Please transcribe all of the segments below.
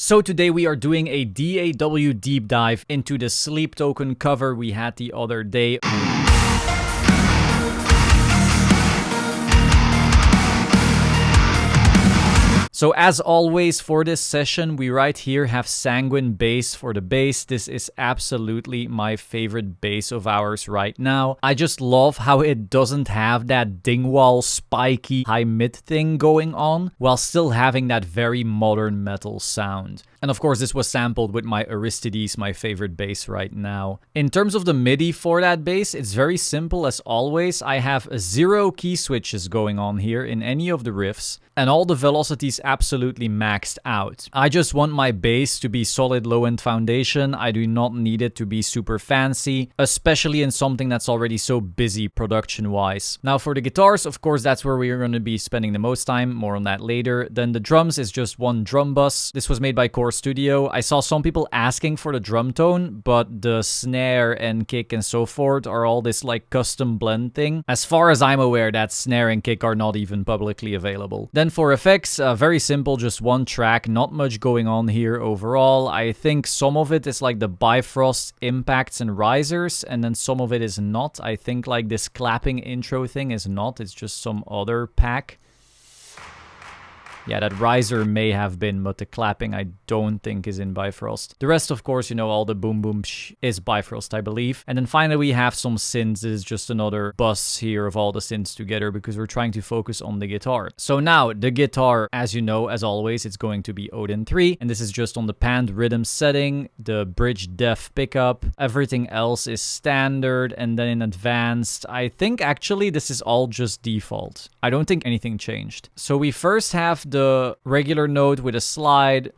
So today we are doing a DAW deep dive into the sleep token cover we had the other day. So as always for this session, we right here have Sanguine Bass for the bass. This is absolutely my favorite bass of ours right now. I just love how it doesn't have that dingwall spiky high mid thing going on, while still having that very modern metal sound. And of course, this was sampled with my Aristides, my favorite bass right now. In terms of the MIDI for that bass, it's very simple as always. I have 0 key switches going on here in any of the riffs, and all the velocities absolutely maxed out. I just want my bass to be solid low-end foundation. I do not need it to be super fancy, especially in something that's already so busy production-wise. Now for the guitars, of course, that's where we're going to be spending the most time. More on that later. Then the drums is just one drum bus. This was made by Core Studio. I saw some people asking for the drum tone, but the snare and kick and so forth are all this like custom blend thing. As far as I'm aware, that snare and kick are not even publicly available. Then for effects, very simple, just one track, not much going on here overall. I think some of it is like the Bifrost impacts and risers, and then some of it is not. I think like this clapping intro thing is not, it's just some other pack. Yeah, that riser may have been, but the clapping I don't think is in Bifrost. The rest, of course, you know, all the boom boom is Bifrost, I believe. And then finally we have some synths. This is just another bus here of all the synths together because we're trying to focus on the guitar. So now the guitar, as you know, as always, it's going to be Odin 3. And this is just on the panned rhythm setting, the bridge def pickup. Everything else is standard. And then in advanced, I think actually this is all just default. I don't think anything changed. So we first have the regular note with a slide.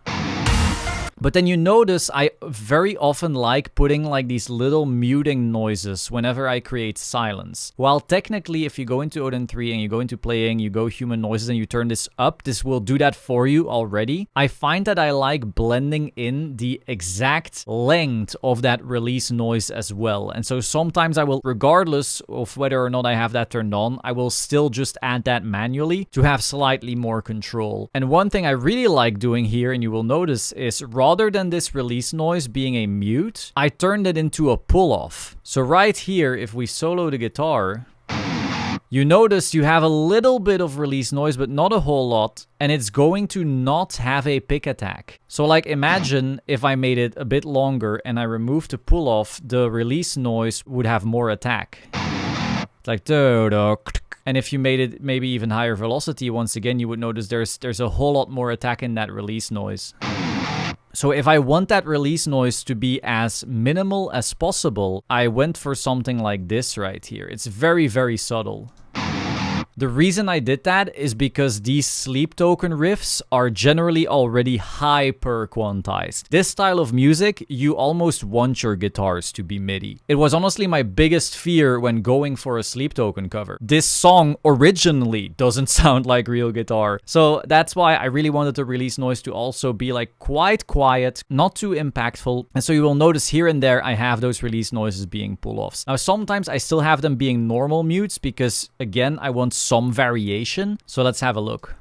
But then you notice I very often like putting like these little muting noises whenever I create silence. While technically if you go into Odin 3 and you go into playing, you go human noises and you turn this up, this will do that for you already. I find that I like blending in the exact length of that release noise as well. And so sometimes I will, regardless of whether or not I have that turned on, I will still just add that manually to have slightly more control. And one thing I really like doing here, and you will notice, is rather than this release noise being a mute, I turned it into a pull-off. So right here, if we solo the guitar, you notice you have a little bit of release noise, but not a whole lot, and it's going to not have a pick attack. So like imagine if I made it a bit longer and I removed the pull-off, the release noise would have more attack. Like and if you made it maybe even higher velocity, once again, you would notice there's a whole lot more attack in that release noise. So if I want that release noise to be as minimal as possible, I went for something like this right here. It's very, very subtle. The reason I did that is because these sleep token riffs are generally already hyper quantized. This style of music, you almost want your guitars to be MIDI. It was honestly my biggest fear when going for a sleep token cover. This song originally doesn't sound like real guitar. So that's why I really wanted the release noise to also be like quite quiet, not too impactful. And so you will notice here and there I have those release noises being pull-offs. Now sometimes I still have them being normal mutes because again, I want some variation. So let's have a look.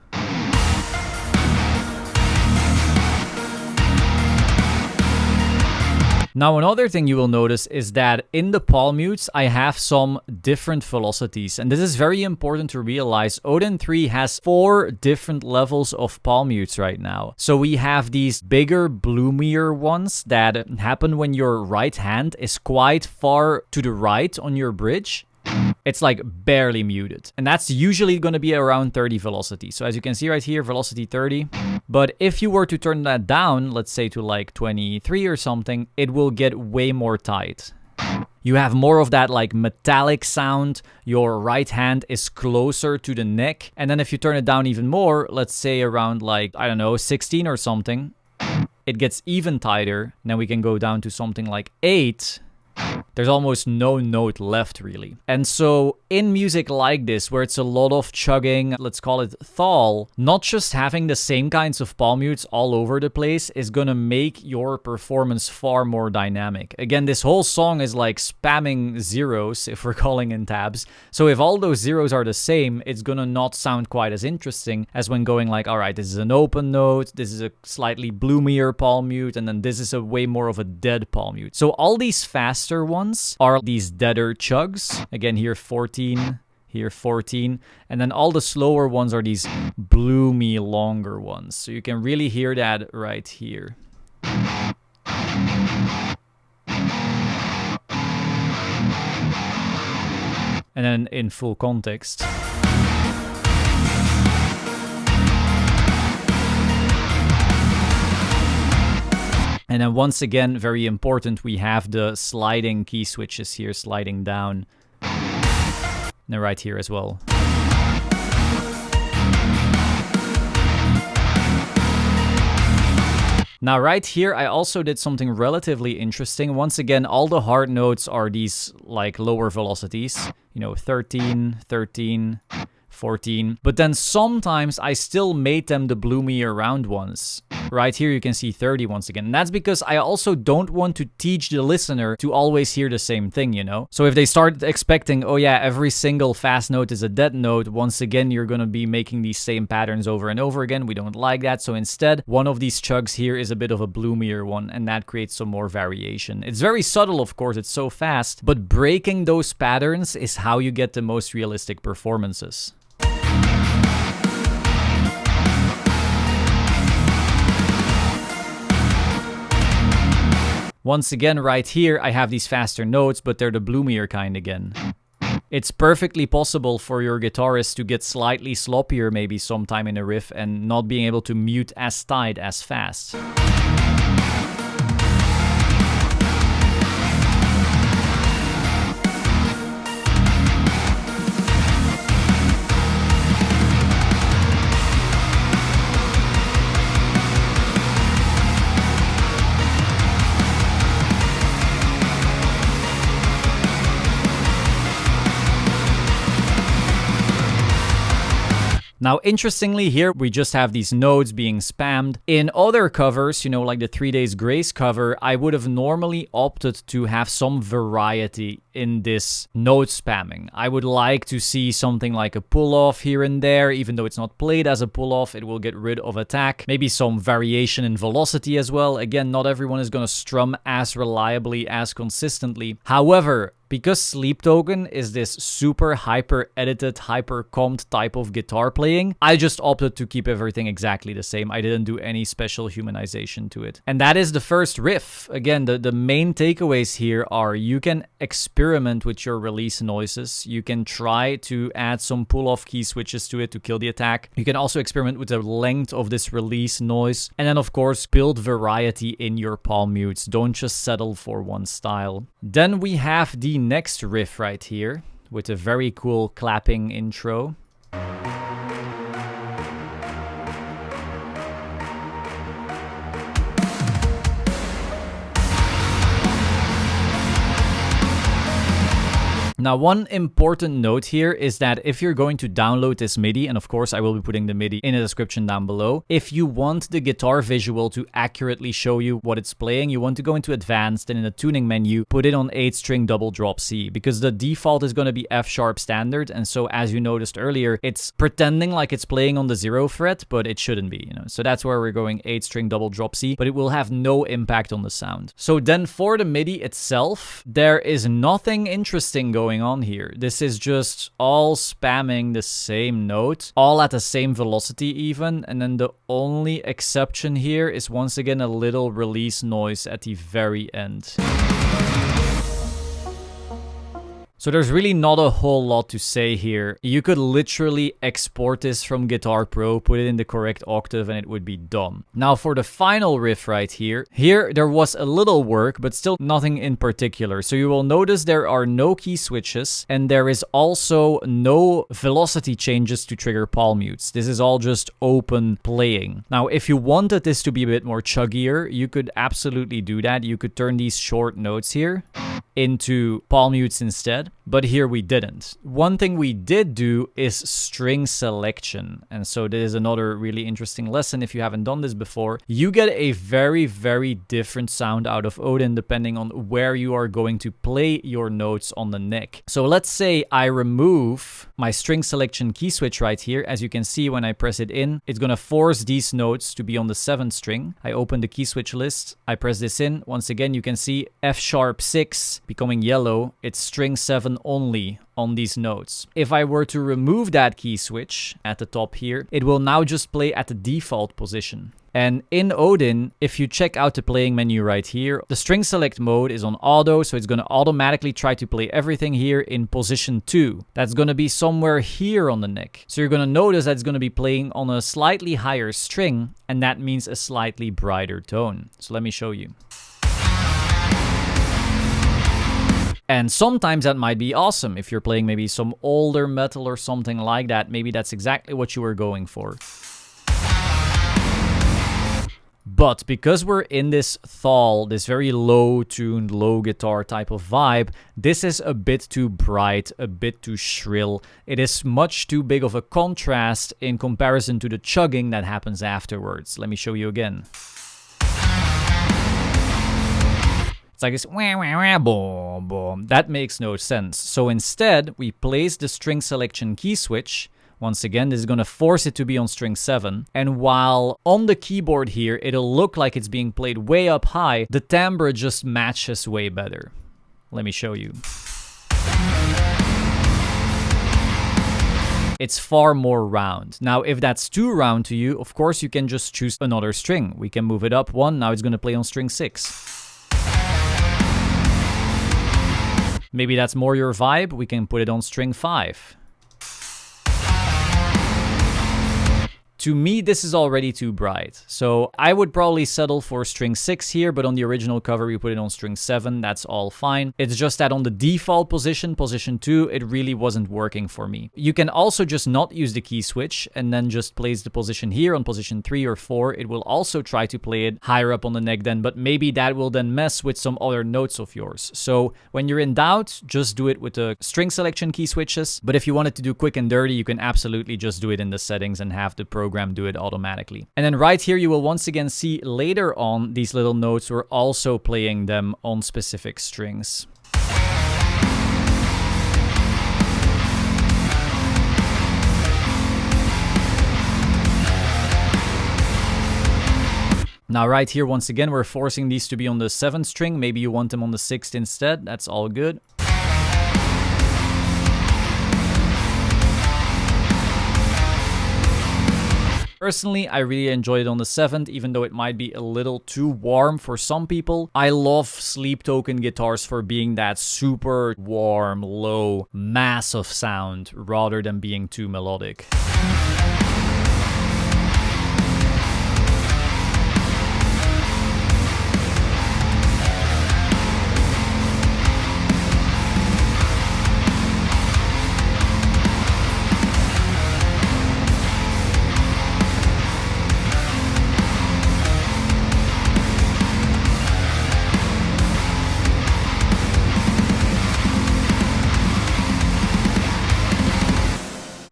Now another thing you will notice is that in the palm mutes I have some different velocities, and this is very important to realize. Odin 3 has 4 different levels of palm mutes right now. So we have these bigger, bloomier ones that happen when your right hand is quite far to the right on your bridge. It's like barely muted. And that's usually going to be around 30 velocity. So as you can see right here, velocity 30. But if you were to turn that down, let's say to like 23 or something, it will get way more tight. You have more of that like metallic sound. Your right hand is closer to the neck. And then if you turn it down even more, let's say around like, I don't know, 16 or something, it gets even tighter. Then we can go down to something like 8. There's almost no note left, really. And so in music like this, where it's a lot of chugging, let's call it thal, not just having the same kinds of palm mutes all over the place is gonna make your performance far more dynamic. Again, this whole song is like spamming zeros, if we're calling in tabs. So if all those zeros are the same, it's gonna not sound quite as interesting as when going like, all right, this is an open note, this is a slightly bloomier palm mute, and then this is a way more of a dead palm mute. So all these faster ones are these deader chugs. Again, here 14, here 14, and then all the slower ones are these bloomy longer ones. So you can really hear that right here. And then in full context. And then once again, very important, we have the sliding key switches here, sliding down. And then right here as well. Now right here, I also did something relatively interesting. Once again, all the hard notes are these like lower velocities. You know, 13, 13, 14. But then sometimes I still made them the bloomier round ones. Right here you can see 30 once again. And that's because I also don't want to teach the listener to always hear the same thing, you know? So if they start expecting, oh yeah, every single fast note is a dead note, once again you're gonna be making these same patterns over and over again. We don't like that. So instead, one of these chugs here is a bit of a bloomier one, and that creates some more variation. It's very subtle, of course, it's so fast, but breaking those patterns is how you get the most realistic performances. Once again, right here, I have these faster notes, but they're the bloomier kind again. It's perfectly possible for your guitarist to get slightly sloppier maybe sometime in a riff and not being able to mute as tight as fast. Now, interestingly, here we just have these nodes being spammed. In other covers, you know, like the 3 Days Grace cover, I would have normally opted to have some variety in this note spamming. I would like to see something like a pull-off here and there. Even though it's not played as a pull-off, it will get rid of attack. Maybe some variation in velocity as well. Again, not everyone is going to strum as reliably, as consistently. However, because Sleep Token is this super hyper-edited, hyper-comped type of guitar playing, I just opted to keep everything exactly the same. I didn't do any special humanization to it. And that is the first riff. Again, the main takeaways here are you can experiment with your release noises. You can try to add some pull-off key switches to it to kill the attack. You can also experiment with the length of this release noise. And then, of course, build variety in your palm mutes. Don't just settle for one style. Then we have the next riff right here with a very cool clapping intro. Now, one important note here is that if you're going to download this MIDI, and of course I will be putting the MIDI in the description down below, if you want the guitar visual to accurately show you what it's playing, you want to go into Advanced and in the tuning menu, put it on 8-string double drop C, because the default is going to be F sharp standard, and so as you noticed earlier, it's pretending like it's playing on the 0th fret, but it shouldn't be, you know. So that's where we're going 8-string double drop C, but it will have no impact on the sound. So then for the MIDI itself, there is nothing interesting going on here. This is just all spamming the same note, all at the same velocity even, and then the only exception here is once again a little release noise at the very end. So there's really not a whole lot to say here. You could literally export this from Guitar Pro, put it in the correct octave, and it would be done. Now for the final riff right here. Here there was a little work, but still nothing in particular. So you will notice there are no key switches, and there is also no velocity changes to trigger palm mutes. This is all just open playing. Now if you wanted this to be a bit more chuggier, you could absolutely do that. You could turn these short notes here into palm mutes instead, but here we didn't. One thing we did do is string selection, and so this is another really interesting lesson if you haven't done this before. You get a very, very different sound out of Odin depending on where you are going to play your notes on the neck. So let's say I remove my string selection key switch right here. As you can see, when I press it in, it's going to force these notes to be on the 7th string. I open the key switch list, I press this in. Once again, you can see F sharp 6 becoming yellow. It's string 7 only on these notes. If I were to remove that key switch at the top here, it will now just play at the default position. And in Odin, if you check out the playing menu right here, the string select mode is on auto, so it's going to automatically try to play everything here in position 2. That's going to be somewhere here on the neck. So you're going to notice that it's going to be playing on a slightly higher string, and that means a slightly brighter tone. So let me show you. And sometimes that might be awesome. If you're playing maybe some older metal or something like that, maybe that's exactly what you were going for. But because we're in this thal, this very low-tuned, low guitar type of vibe, this is a bit too bright, a bit too shrill. It is much too big of a contrast in comparison to the chugging that happens afterwards. Let me show you again. It's like this wah, wah, wah, boom, boom. That makes no sense. So instead, we place the string selection key switch. Once again, this is going to force it to be on string 7. And while on the keyboard here, it'll look like it's being played way up high, the timbre just matches way better. Let me show you. It's far more round. Now, if that's too round to you, of course, you can just choose another string. We can move it up 1. Now it's going to play on string 6. Maybe that's more your vibe. We can put it on string 5. To me, this is already too bright. So I would probably settle for string 6 here, but on the original cover, we put it on string 7. That's all fine. It's just that on the default position, position 2, it really wasn't working for me. You can also just not use the key switch and then just place the position here on position 3 or 4. It will also try to play it higher up on the neck then, but maybe that will then mess with some other notes of yours. So when you're in doubt, just do it with the string selection key switches. But if you want it to do quick and dirty, you can absolutely just do it in the settings and have the program do it automatically. And then right here, you will once again see later on these little notes, we're also playing them on specific strings. Now right here, once again, we're forcing these to be on the 7th string. Maybe you want them on the 6th instead. That's all good. Personally, I really enjoyed it on the 7th, even though it might be a little too warm for some people. I love Sleep Token guitars for being that super warm, low, massive sound rather than being too melodic.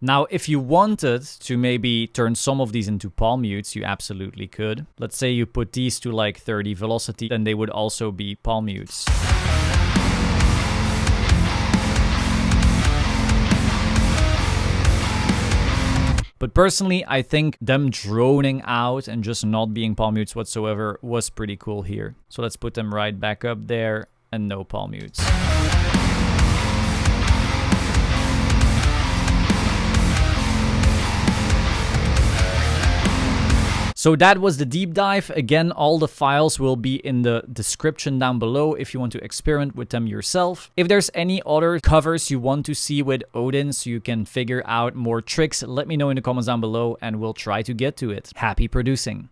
Now, if you wanted to maybe turn some of these into palm mutes, you absolutely could. Let's say you put these to like 30 velocity, then they would also be palm mutes. But personally, I think them droning out and just not being palm mutes whatsoever was pretty cool here. So let's put them right back up there and no palm mutes. So that was the deep dive. Again, all the files will be in the description down below if you want to experiment with them yourself. If there's any other covers you want to see with Odin so you can figure out more tricks, let me know in the comments down below and we'll try to get to it. Happy producing!